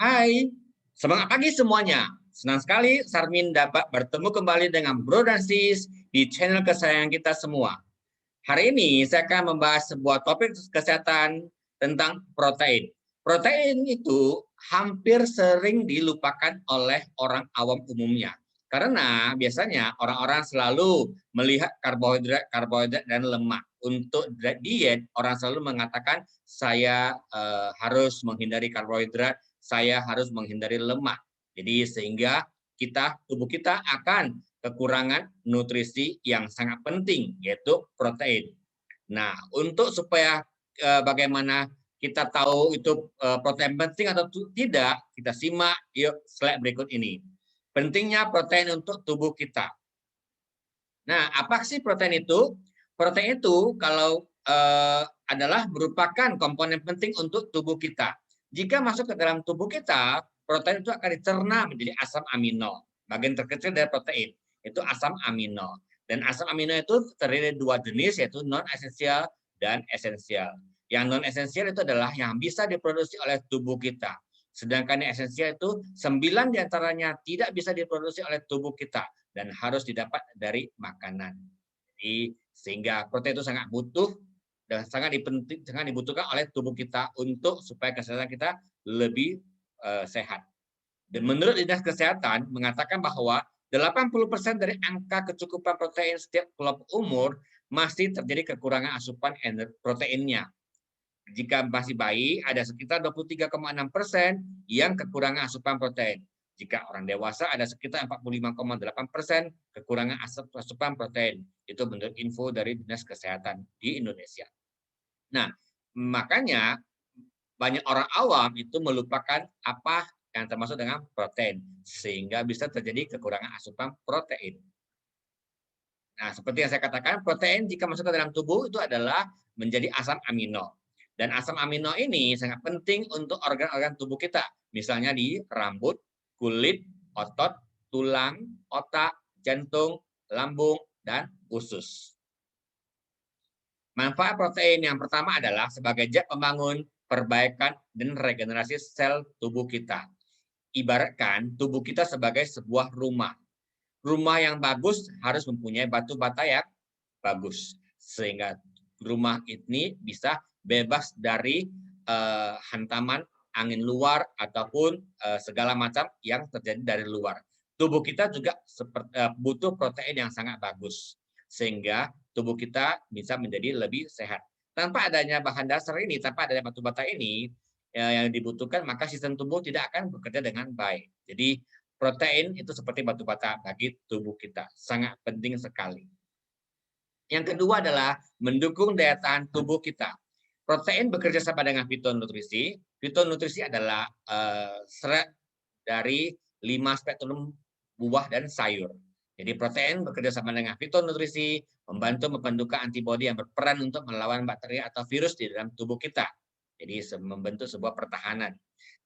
Hai, semangat pagi semuanya. Senang sekali Sarmin dapat bertemu kembali dengan Bro dan Sis di channel kesayangan kita semua. Hari ini saya akan membahas sebuah topik kesehatan tentang protein. Protein itu hampir sering dilupakan oleh orang awam umumnya. Karena biasanya orang-orang selalu melihat karbohidrat dan lemak. Untuk diet, orang selalu mengatakan saya harus menghindari karbohidrat, saya harus menghindari lemak. Jadi sehingga tubuh kita akan kekurangan nutrisi yang sangat penting, yaitu protein. Nah, untuk supaya bagaimana kita tahu itu protein penting atau tidak, kita simak yuk slide berikut ini. Pentingnya protein untuk tubuh kita. Nah, apa sih protein itu? Protein itu kalau adalah merupakan komponen penting untuk tubuh kita. Jika masuk ke dalam tubuh kita, protein itu akan dicerna menjadi asam amino. Bagian terkecil dari protein itu asam amino. Dan asam amino itu terdiri dari dua jenis, yaitu non-esensial dan esensial. Yang non-esensial itu adalah yang bisa diproduksi oleh tubuh kita. Sedangkan yang esensial itu 9 diantaranya tidak bisa diproduksi oleh tubuh kita dan harus didapat dari makanan. Jadi sehingga protein itu sangat butuh dan sangat dibutuhkan oleh tubuh kita untuk supaya kesehatan kita lebih sehat. Dan menurut Dinas Kesehatan mengatakan bahwa 80% dari angka kecukupan protein setiap kelompok umur masih terjadi kekurangan asupan proteinnya. Jika masih bayi, ada sekitar 23,6% yang kekurangan asupan protein. Jika orang dewasa, ada sekitar 45,8% kekurangan asupan protein. Itu menurut info dari Dinas Kesehatan di Indonesia. Nah, makanya banyak orang awam itu melupakan apa yang termasuk dengan protein, sehingga bisa terjadi kekurangan asupan protein. Nah, seperti yang saya katakan, protein jika masuk ke dalam tubuh itu adalah menjadi asam amino. Dan asam amino ini sangat penting untuk organ-organ tubuh kita. Misalnya di rambut, kulit, otot, tulang, otak, jantung, lambung, dan usus. Manfaat protein yang pertama adalah sebagai zat pembangun, perbaikan, dan regenerasi sel tubuh kita. Ibaratkan tubuh kita sebagai sebuah rumah. Rumah yang bagus harus mempunyai batu bata yang bagus. Sehingga rumah ini bisa bebas dari hantaman angin luar ataupun segala macam yang terjadi dari luar. Tubuh kita juga butuh protein yang sangat bagus. Sehingga tubuh kita bisa menjadi lebih sehat. Tanpa adanya bahan dasar ini, tanpa adanya batu bata ini, yang dibutuhkan, maka sistem tubuh tidak akan bekerja dengan baik. Jadi protein itu seperti batu bata bagi tubuh kita, sangat penting sekali. Yang kedua adalah mendukung daya tahan tubuh kita. Protein bekerja sama dengan fitonutrisi. Fitonutrisi adalah serat dari 5 spektrum buah dan sayur. Jadi protein bekerja sama dengan fitonutrisi, membantu membentuk antibodi yang berperan untuk melawan bakteri atau virus di dalam tubuh kita. Jadi membentuk sebuah pertahanan.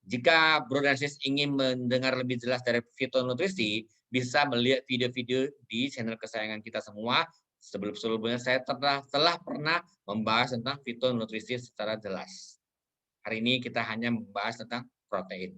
Jika Bro dan Sis ingin mendengar lebih jelas dari fitonutrisi, bisa melihat video-video di channel kesayangan kita semua. Sebelum-sebelumnya saya telah pernah membahas tentang fitonutrisi secara jelas. Hari ini kita hanya membahas tentang protein.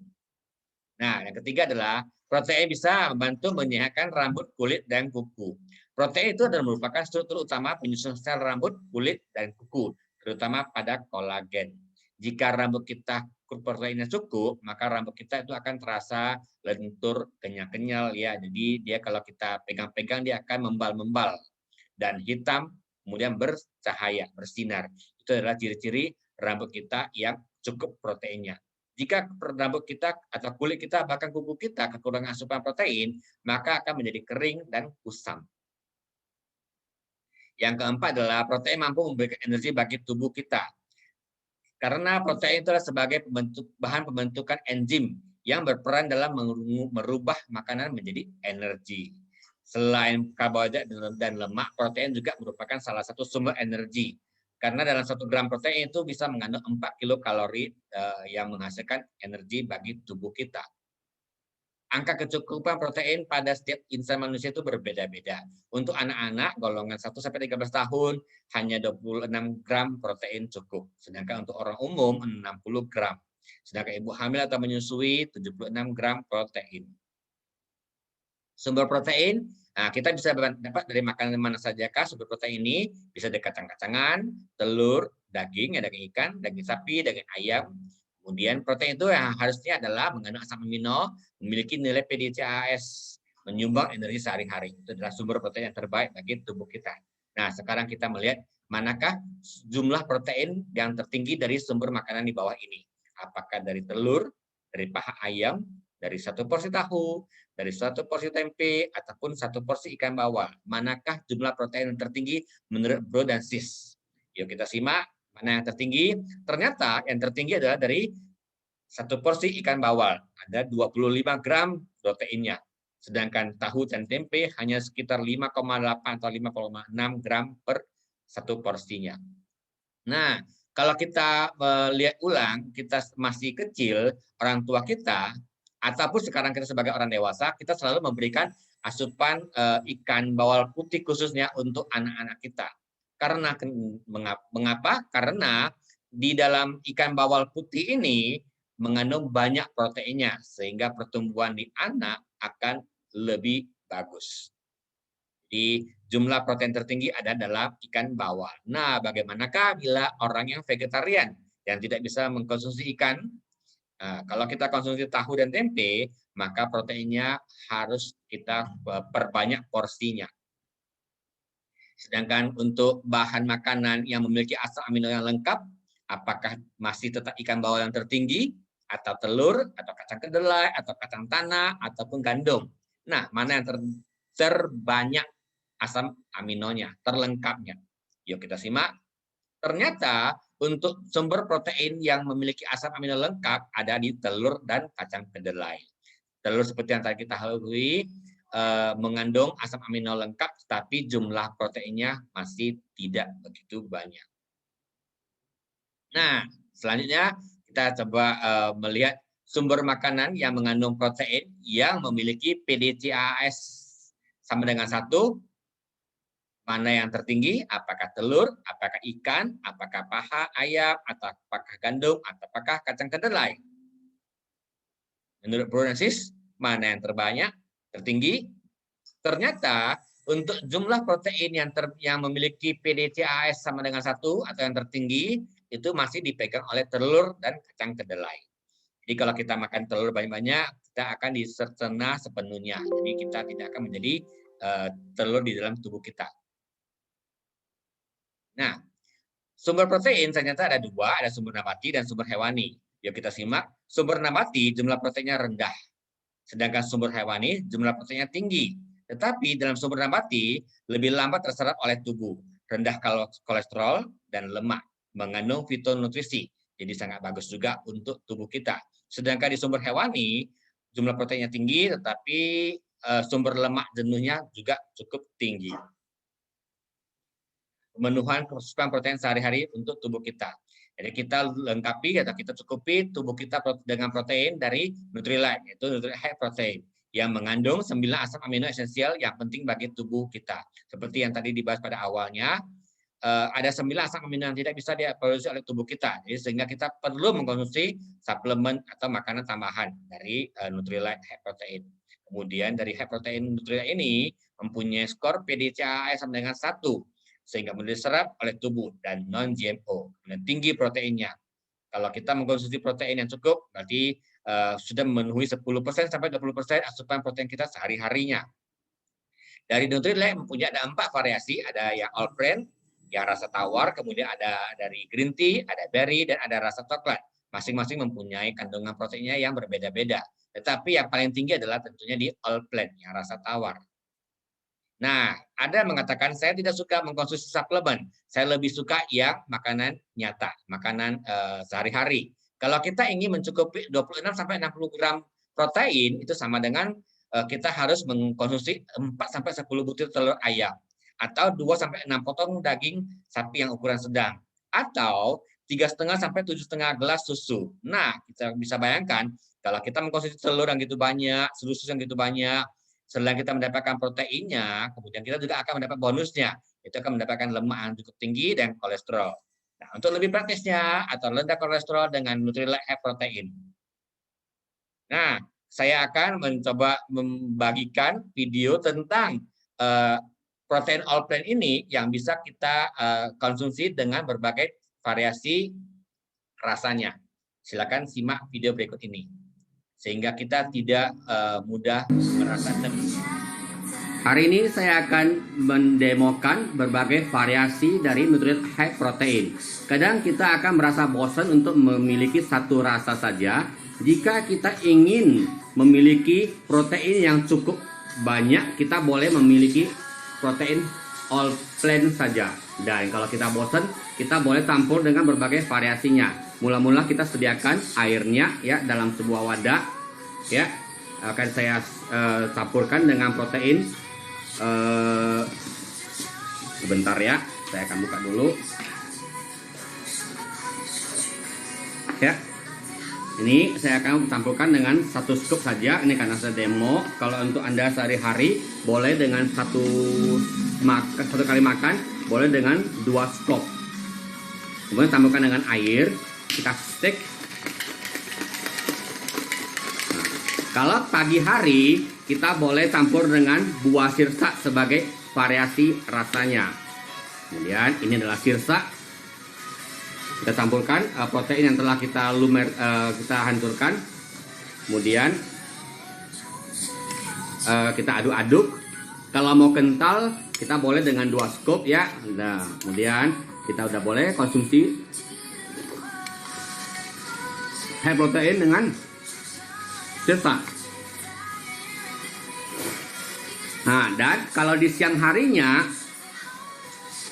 Nah, yang ketiga adalah protein bisa membantu menyehatkan rambut, kulit, dan kuku. Protein itu adalah merupakan struktur utama penyusun sel rambut, kulit, dan kuku, terutama pada kolagen. Jika rambut kita proteinnya cukup, maka rambut kita itu akan terasa lentur, kenyal-kenyal ya. Jadi dia kalau kita pegang-pegang dia akan membal-membal dan hitam, kemudian bercahaya, bersinar. Itu adalah ciri-ciri rambut kita yang cukup proteinnya. Jika rambut kita atau kulit kita bahkan kuku kita kekurangan asupan protein, maka akan menjadi kering dan kusam. Yang keempat adalah protein mampu memberikan energi bagi tubuh kita. Karena protein itu adalah sebagai bahan pembentukan enzim yang berperan dalam merubah makanan menjadi energi. Selain karbohidrat dan lemak, protein juga merupakan salah satu sumber energi. Karena dalam 1 gram protein itu bisa mengandung 4 kilokalori yang menghasilkan energi bagi tubuh kita. Angka kecukupan protein pada setiap insan manusia itu berbeda-beda. Untuk anak-anak golongan 1-13 tahun hanya 26 gram protein cukup. Sedangkan untuk orang umum 60 gram. Sedangkan ibu hamil atau menyusui 76 gram protein. Sumber protein, nah kita bisa dapat dari makanan mana saja kah sumber protein ini, bisa dari kacang-kacangan, telur, daging, ya daging ikan, daging sapi, daging ayam. Kemudian protein itu yang harusnya adalah mengandung asam amino, memiliki nilai PDCAAS, menyumbang energi sehari-hari. Itu adalah sumber protein yang terbaik bagi tubuh kita. Nah, sekarang kita melihat manakah jumlah protein yang tertinggi dari sumber makanan di bawah ini. Apakah dari telur, dari paha ayam, dari satu porsi tahu, dari satu porsi tempe, ataupun satu porsi ikan bawal. Manakah jumlah protein yang tertinggi menurut Bro dan Sis? Yuk kita simak mana yang tertinggi. Ternyata yang tertinggi adalah dari satu porsi ikan bawal. Ada 25 gram proteinnya. Sedangkan tahu dan tempe hanya sekitar 5,8 atau 5,6 gram per satu porsinya. Nah, kalau kita lihat ulang, kita masih kecil, orang tua kita, ataupun sekarang kita sebagai orang dewasa, kita selalu memberikan asupan ikan bawal putih khususnya untuk anak-anak kita. Karena mengapa? Karena di dalam ikan bawal putih ini mengandung banyak proteinnya, sehingga pertumbuhan di anak akan lebih bagus. Di jumlah protein tertinggi ada dalam ikan bawal. Nah, bagaimanakah bila orang yang vegetarian yang tidak bisa mengkonsumsi ikan? Nah, kalau kita konsumsi tahu dan tempe, maka proteinnya harus kita perbanyak porsinya. Sedangkan untuk bahan makanan yang memiliki asam amino yang lengkap, apakah masih tetap ikan bawal yang tertinggi, atau telur, atau kacang kedelai, atau kacang tanah, ataupun gandum. Nah, mana yang terbanyak asam aminonya, terlengkapnya. Yuk kita simak. Ternyata untuk sumber protein yang memiliki asam amino lengkap ada di telur dan kacang kedelai. Telur seperti yang tadi kita ketahui mengandung asam amino lengkap, tapi jumlah proteinnya masih tidak begitu banyak. Nah, selanjutnya kita coba melihat sumber makanan yang mengandung protein yang memiliki PDCAAS sama dengan 1. Mana yang tertinggi? Apakah telur, apakah ikan, apakah paha ayam, atau apakah gandum, atau apakah kacang kedelai? Menurut Bro dan Sis, mana yang terbanyak, tertinggi? Ternyata untuk jumlah protein yang memiliki PDCAAS sama dengan 1 atau yang tertinggi, itu masih dipegang oleh telur dan kacang kedelai. Jadi kalau kita makan telur banyak-banyak, kita akan dicerna sepenuhnya. Jadi kita tidak akan menjadi telur di dalam tubuh kita. Nah, sumber protein ternyata ada 2, ada sumber nabati dan sumber hewani. Yuk kita simak. Sumber nabati jumlah proteinnya rendah. Sedangkan sumber hewani jumlah proteinnya tinggi. Tetapi dalam sumber nabati lebih lambat terserap oleh tubuh. Rendah kolesterol dan lemak. Mengandung fitonutrisi. Jadi sangat bagus juga untuk tubuh kita. Sedangkan di sumber hewani jumlah proteinnya tinggi, tetapi sumber lemak jenuhnya juga cukup tinggi. Pemenuhan kebutuhan protein sehari-hari untuk tubuh kita. Jadi kita lengkapi atau kita cukupi tubuh kita dengan protein dari Nutrilite, yaitu Nutrilite High Protein, yang mengandung 9 asam amino esensial yang penting bagi tubuh kita. Seperti yang tadi dibahas pada awalnya, ada 9 asam amino yang tidak bisa diproduksi oleh tubuh kita. Jadi sehingga kita perlu mengkonsumsi suplemen atau makanan tambahan dari Nutrilite High Protein. Kemudian dari High Protein Nutrilite ini mempunyai skor PDCAAS sama dengan 1, sehingga mudah diserap oleh tubuh dan non-GMO, dan tinggi proteinnya. Kalau kita mengkonsumsi protein yang cukup, berarti sudah memenuhi 10% sampai 20% asupan protein kita sehari-harinya. Dari Nutrilite mempunyai ada 4 variasi, ada yang all plant, yang rasa tawar, kemudian ada dari green tea, ada berry, dan ada rasa coklat. Masing-masing mempunyai kandungan proteinnya yang berbeda-beda. Tetapi yang paling tinggi adalah tentunya di all plant, yang rasa tawar. Nah, ada yang mengatakan saya tidak suka mengkonsumsi suplemen, saya lebih suka yang makanan nyata, makanan sehari-hari. Kalau kita ingin mencukupi 26 sampai 60 gram protein, itu sama dengan kita harus mengkonsumsi 4 sampai 10 butir telur ayam, atau 2 sampai 6 potong daging sapi yang ukuran sedang, atau 3,5 sampai 7,5 gelas susu. Nah, kita bisa bayangkan kalau kita mengkonsumsi telur yang gitu banyak, susu yang gitu banyak, selain kita mendapatkan proteinnya, kemudian kita juga akan mendapat bonusnya. Itu akan mendapatkan lemak yang cukup tinggi dan kolesterol. Nah, untuk lebih praktisnya atau rendah kolesterol dengan Nutrilite High Protein. Nah, saya akan mencoba membagikan video tentang protein all plant ini yang bisa kita konsumsi dengan berbagai variasi rasanya. Silakan simak video berikut ini sehingga kita tidak mudah merasa jenuh. Hari ini saya akan mendemokan berbagai variasi dari Nutrilite High Protein. Kadang kita akan merasa bosan untuk memiliki satu rasa saja. Jika kita ingin memiliki protein yang cukup banyak, kita boleh memiliki protein all plant saja. Dan kalau kita bosan, kita boleh campur dengan berbagai variasinya. Mula-mula kita sediakan airnya ya dalam sebuah wadah. Ya, akan saya campurkan dengan protein. Sebentar ya, saya akan buka dulu. Ya, ini saya akan campurkan dengan 1 scoop saja. Ini karena saya demo. Kalau untuk Anda sehari-hari boleh dengan satu kali makan, boleh dengan 2 scoop. Kemudian tambahkan dengan air, kita stik. Nah, kalau pagi hari kita boleh campur dengan buah sirsa sebagai variasi rasanya. Kemudian ini adalah sirsa. Kita campurkan protein yang telah kita kita hancurkan. Kemudian kita aduk-aduk. Kalau mau kental, kita boleh dengan 2 scoop ya. Nah, kemudian kita udah boleh konsumsi high protein dengan sirsa. Nah, dan kalau di siang harinya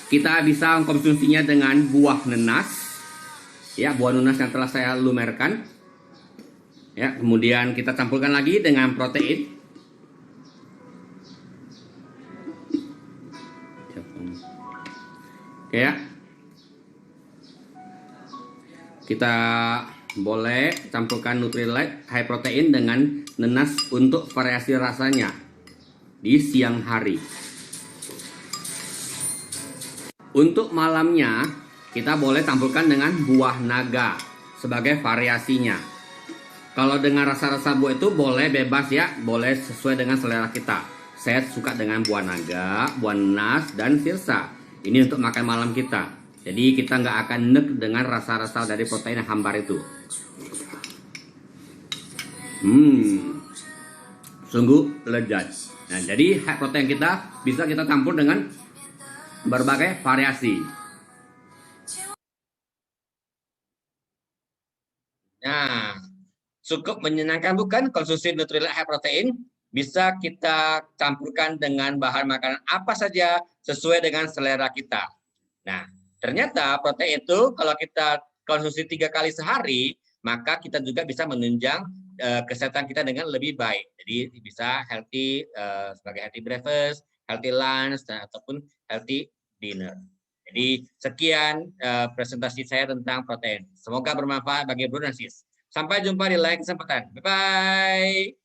kita bisa mengkonsumsinya dengan buah nenas. Ya, buah nenas yang telah saya lumerkan. Ya, kemudian kita campurkan lagi dengan protein. Oke ya. Kita boleh campurkan Nutrilite High Protein dengan nenas untuk variasi rasanya di siang hari. Untuk malamnya kita boleh campurkan dengan buah naga sebagai variasinya. Kalau dengan rasa-rasa buah itu boleh bebas ya, boleh sesuai dengan selera kita. Saya suka dengan buah naga, buah nanas, dan sirsa. Ini untuk makan malam kita. Jadi kita nggak akan nek dengan rasa-rasa dari protein yang hambar itu. Sungguh lezat. Nah, jadi high protein kita bisa kita campur dengan berbagai variasi. Nah, cukup menyenangkan bukan konsumsi Nutrilite High Protein? Bisa kita campurkan dengan bahan makanan apa saja sesuai dengan selera kita. Nah, ternyata protein itu kalau kita konsumsi 3 kali sehari, maka kita juga bisa menunjang kesehatan kita dengan lebih baik. Jadi bisa healthy sebagai healthy breakfast, healthy lunch, dan ataupun healthy dinner. Jadi sekian presentasi saya tentang protein. Semoga bermanfaat bagi Bro dan Sis. Sampai jumpa di lain kesempatan. Bye-bye.